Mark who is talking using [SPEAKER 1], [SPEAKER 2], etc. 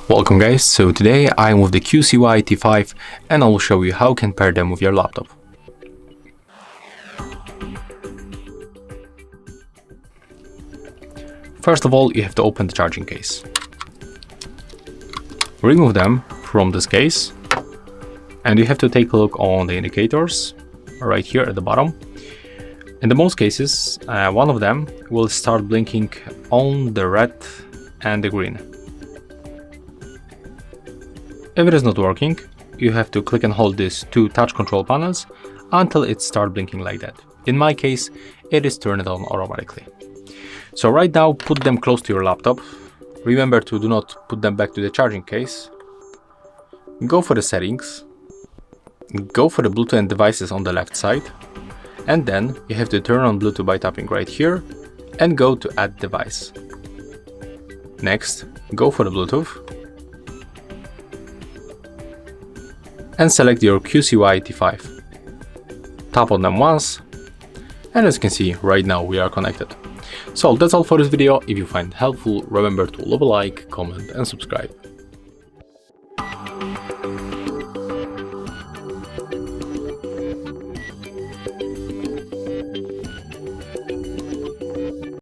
[SPEAKER 1] Welcome guys, so today I'm with the QCY T5 and I will show you how you can pair them with your laptop. First of all, you have to open the charging case. Remove them from this case and you have to take a look on the indicators right here at the bottom. In the most cases, one of them will start blinking on the red and the green. If it is not working, you have to click and hold these two touch control panels until it starts blinking like that. In my case, it is turned on automatically. So right now, put them close to your laptop. Remember to do not put them back to the charging case. Go for the settings. Go for the Bluetooth and devices on the left side. And then you have to turn on Bluetooth by tapping right here and go to Add Device. Next, go for the Bluetooth and select your QCY T5. Tap on them once, and as you can see, right now we are connected. So that's all for this video. If you find it helpful, remember to leave a like, comment and subscribe.